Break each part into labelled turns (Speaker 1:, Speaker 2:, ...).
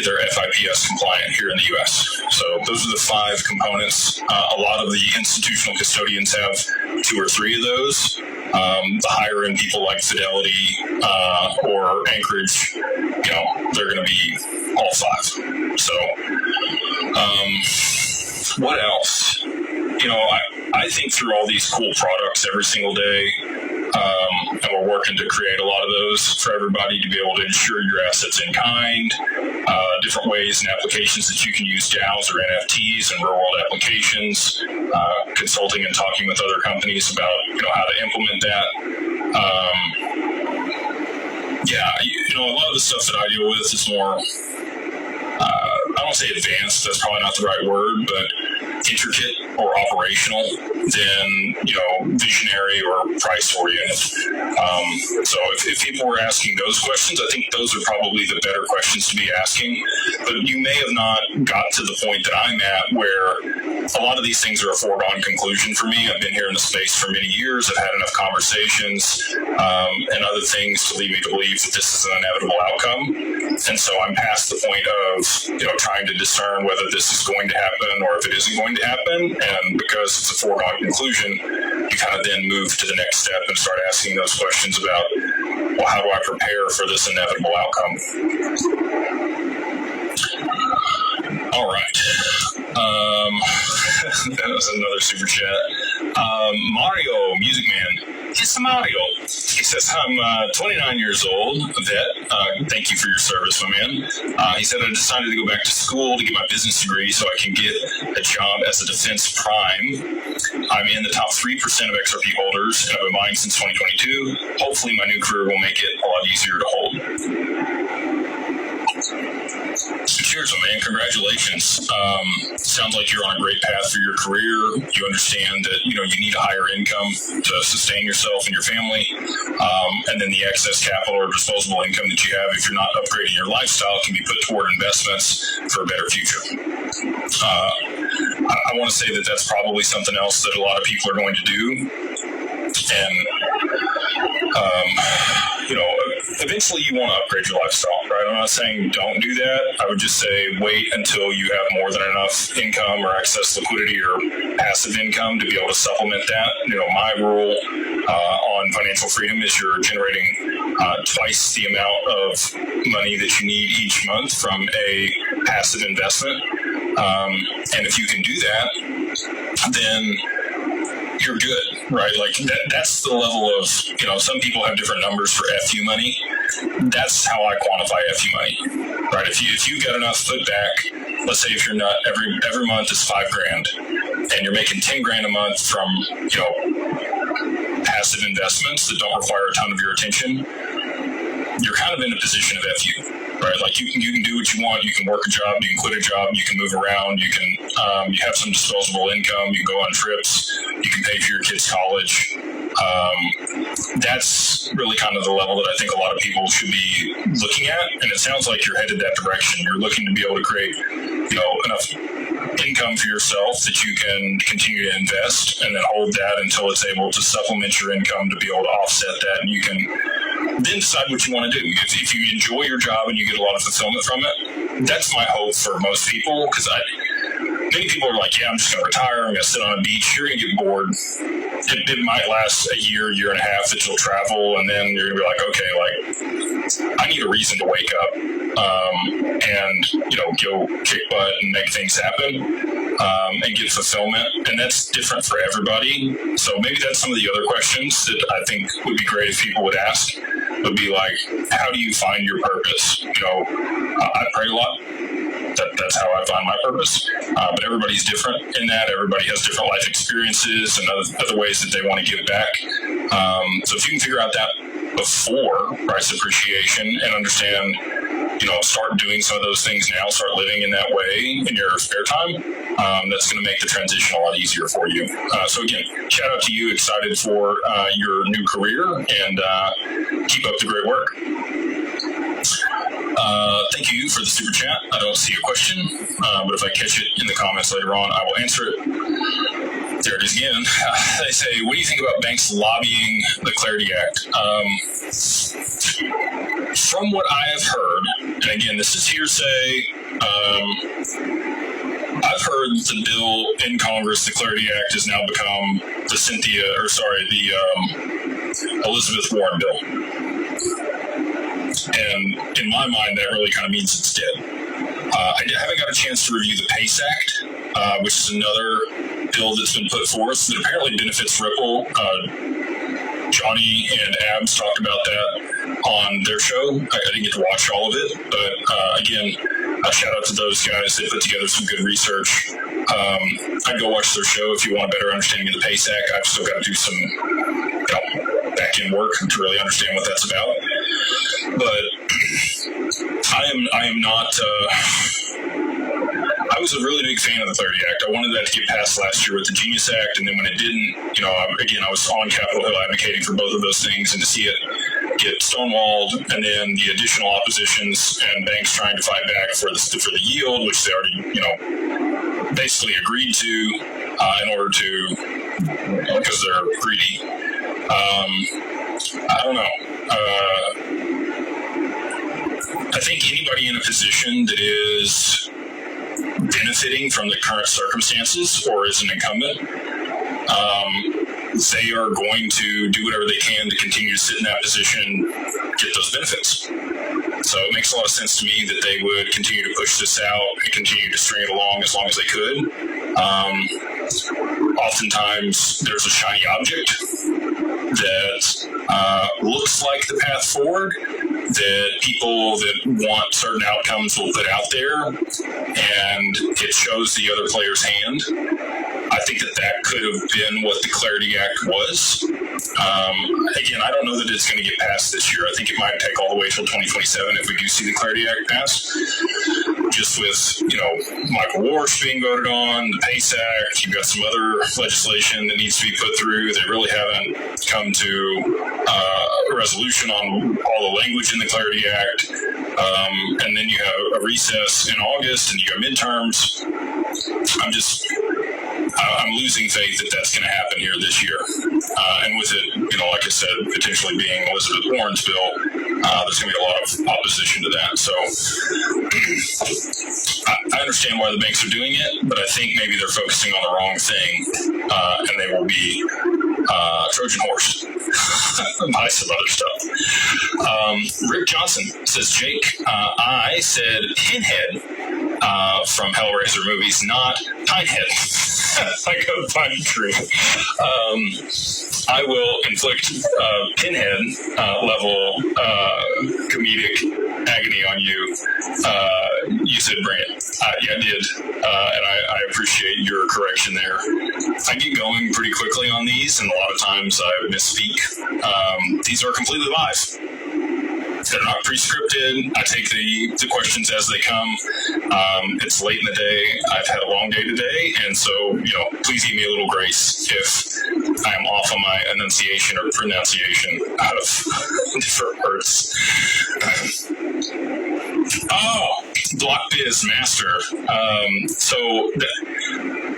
Speaker 1: they're FIPS compliant here in the U.S. So those are the 5 components. A lot of the institutional custodians have 2 or 3 of those. The higher end people like Fidelity or Anchorage, they're going to be all 5. So what else? I think through all these cool products every single day, and we're working to create a lot of those for everybody to be able to insure your assets in kind, different ways and applications that you can use DAOs or NFTs and real-world applications, consulting and talking with other companies about how to implement that. A lot of the stuff that I deal with is more, I don't say advanced, that's probably not the right word, but intricate or operational than, visionary or price-oriented. So if people were asking those questions, I think those are probably the better questions to be asking. But you may have not got to the point that I'm at where a lot of these things are a foregone conclusion for me. I've been here in the space for many years. I've had enough conversations and other things to lead me to believe that this is an inevitable outcome. And so I'm past the point of, trying to discern whether this is going to happen or if it isn't going to happen. And because it's a foregone conclusion, you kind of then move to the next step and start asking those questions about, well, how do I prepare for this inevitable outcome? All right. That was another super chat. Mario, Music Man. It's Mario. He says, I'm 29 years old, vet. Thank you for your service, my man. He said, I decided to go back to school to get my business degree so I can get a job as a defense prime. I'm in the top 3% of XRP holders, and I've been buying since 2022. Hopefully my new career will make it a lot easier to hold. Cheers, my man. Congratulations. Sounds like you're on a great path for your career. You understand that, you need a higher income to sustain yourself and your family. And then the excess capital or disposable income that you have, if you're not upgrading your lifestyle, can be put toward investments for a better future. I want to say that that's probably something else that a lot of people are going to do. And, eventually you want to upgrade your lifestyle, right? I'm not saying don't do that. I would just say wait until you have more than enough income or excess liquidity or passive income to be able to supplement that. My rule on financial freedom is you're generating twice the amount of money that you need each month from a passive investment. And if you can do that, then you're good, right? Like that's the level of, some people have different numbers for FU money. That's how I quantify FU money, right? If you've got enough put back, let's say if you're not every month is $5,000 and you're making $10,000 a month from, passive investments that don't require a ton of your attention, you're kind of in a position of FU. Right, like you can do what you want. You can work a job, you can quit a job, you can move around, you can you have some disposable income, you can go on trips, you can pay for your kids' college. That's really kind of the level that I think a lot of people should be looking at. And it sounds like you're headed that direction. You're looking to be able to create, enough income for yourself that you can continue to invest and then hold that until it's able to supplement your income to be able to offset that, and you can then decide what you want to do. If you enjoy your job and you get a lot of fulfillment from it, that's my hope for most people, because many people are like, yeah, I'm just going to retire, I'm going to sit on a beach. You're going to get bored. It might last a year and a half that you'll travel, and then you're going to be like, okay, I need a reason to wake up and, go kick butt and make things happen and get fulfillment. And that's different for everybody. So maybe that's some of the other questions that I think would be great if people would ask, would be like, how do you find your purpose? I pray a lot. That's how I find my purpose. But everybody's different in that. Everybody has different life experiences and other ways that they want to give back. So if you can figure out that before price appreciation and understand, start doing some of those things now, start living in that way in your spare time, that's going to make the transition a lot easier for you. So again, shout out to you. Excited for your new career, and keep up the great work. Thank you for the super chat. I don't see a question, but if I catch it in the comments later on, I will answer it. There it is again. They say, what do you think about banks lobbying the Clarity Act? from what I have heard, and again, this is hearsay, I've heard the bill in Congress, the Clarity Act, has now become the Elizabeth Warren bill. And in my mind, that really kind of means it's dead. I haven't got a chance to review the PACE Act, which is another bill that's been put forth that apparently benefits Ripple. Johnny and Abs talked about that on their show. I didn't get to watch all of it, but again, shout out to those guys. They put together some good research. I'd go watch their show if you want a better understanding of the PACE Act. I've still got to do some back-end work to really understand what that's about. But I am not... I was a really big fan of the Clarity Act. I wanted that to get passed last year with the Genius Act, and then when it didn't, I was on Capitol Hill advocating for both of those things, and to see it get stonewalled, and then the additional oppositions and banks trying to fight back for the yield, which they already, basically agreed to in order to, because they're greedy. I don't know. I think anybody in a position that is benefiting from the current circumstances or is an incumbent, they are going to do whatever they can to continue to sit in that position, get those benefits. So it makes a lot of sense to me that they would continue to push this out and continue to string it along as long as they could. Oftentimes there's a shiny object that looks like the path forward that people that want certain outcomes will put out there, and it shows the other player's hand. I think that could have been what the Clarity Act was. Again, I don't know that it's going to get passed this year. I think it might take all the way till 2027 if we do see the Clarity Act passed. Just with, Michael Warsh being voted on, the PACE Act, you've got some other legislation that needs to be put through. They really haven't come to a resolution on all the language in the Clarity Act. And then you have a recess in August and you have midterms. I'm losing faith that that's going to happen here this year. And with it, like I said, potentially being Elizabeth Warren's bill, there's going to be a lot of opposition to that. So I understand why the banks are doing it, but I think maybe they're focusing on the wrong thing, and they will be Trojan horse by some other stuff. Rick Johnson says, Jake, I said pinhead from Hellraiser movies, not pinehead. Like a pine tree. I will inflict pinhead level comedic agony on you. You said bring it. Yeah, I did. And I appreciate your correction there. I get going pretty quickly on these, and a lot of times I misspeak. These are completely live. They're not pre-scripted. I take the questions as they come. It's late in the day. I've had a long day today, and so, please give me a little grace if I am off on my enunciation or pronunciation out of different words. Block Biz Master.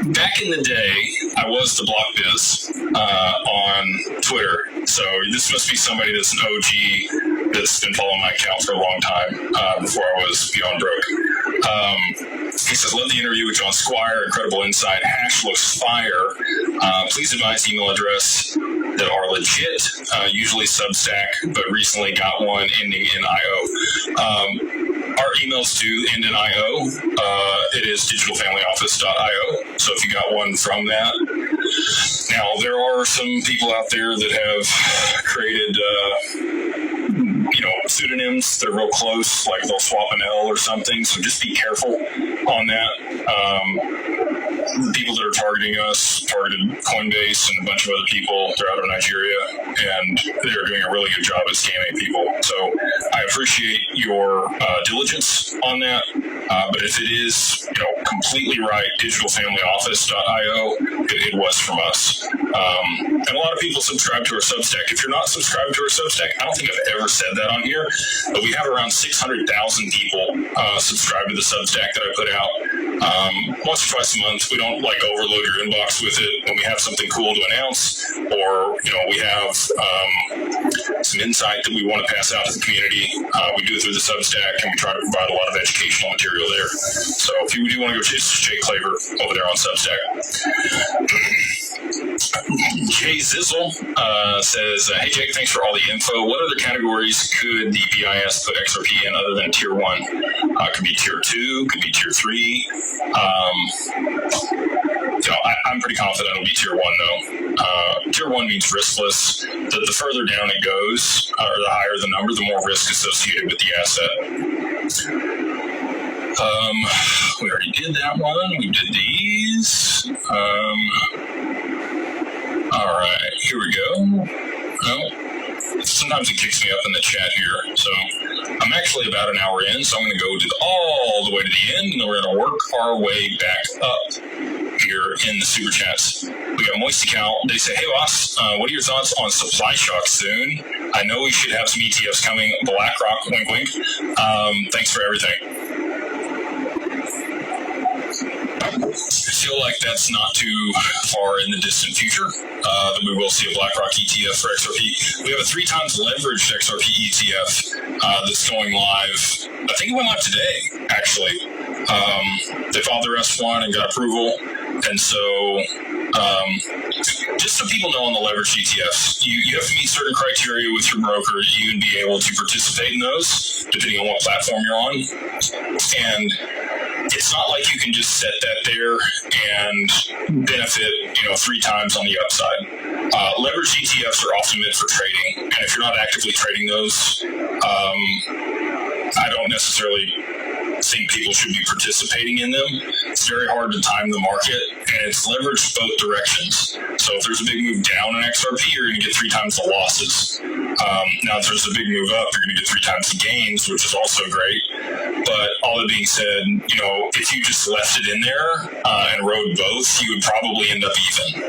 Speaker 1: Back in the day, I was the Block Biz on Twitter. So this must be somebody that's an OG that's been following my account for a long time, before I was beyond broke. He says, love the interview with John Squire, incredible insight, hash looks fire. Please advise email address that are legit, usually Substack, but recently got one ending in IO. Our emails do end in IO. It is digitalfamilyoffice.io. So if you got one from that. Now, there are some people out there that have created, pseudonyms. They're real close, like they'll swap an L or something. So just be careful on that. The people that are targeting us targeted Coinbase and a bunch of other people. They're out of Nigeria, and they're doing a really good job at scamming people. So I appreciate your diligence on that. But if it is, completely right, digitalfamilyoffice.io, it was from us. And a lot of people subscribe to our Substack. If you're not subscribed to our Substack, I don't think I've ever said that on here, but we have around 600,000 people subscribe to the Substack that I put out. Once or twice a month. We don't overload your inbox with it when we have something cool to announce, or we have some insight that we want to pass out to the community. We do it through the Substack, and we try to provide a lot of educational material there. So if you do want to go to Jay Claver over there on Substack. Jay Zizzle says, hey Jake, thanks for all the info. What other categories could the BIS put XRP in other than tier 1? Could be tier 2, could be tier 3. I'm pretty confident it'll be tier 1 though. Tier 1 means riskless. The further down it goes, or the higher the number, the more risk associated with the asset. We already did that one. We did these. All right, here we go. Oh, sometimes it kicks me up in the chat here. So I'm actually about an hour in, so I'm going to go all the way to the end, and then we're going to work our way back up here in the super chats. We got Moisty Cow. They say, hey, boss, what are your thoughts on supply shock soon? I know we should have some ETFs coming. BlackRock, wink, wink. Thanks for everything. I feel like that's not too far in the distant future that we will see a BlackRock ETF for XRP. We have a 3 times leveraged XRP ETF that's going live. I think it went live today, actually. They filed their S1 and got approval. And so just so people know on the leveraged ETFs, you have to meet certain criteria with your broker to even be able to participate in those, depending on what platform you're on. And it's not like you can just set that there and benefit, 3 times on the upside. Leveraged ETFs are often meant for trading, and if you're not actively trading those, I don't necessarily think people should be participating in them. It's very hard to time the market, and it's leveraged both directions. So if there's a big move down in XRP, you're going to get 3 times the losses. Now, if there's a big move up, you're going to get 3 times the gains, which is also great. But all that being said, if you just left it in there and rode both, you would probably end up even.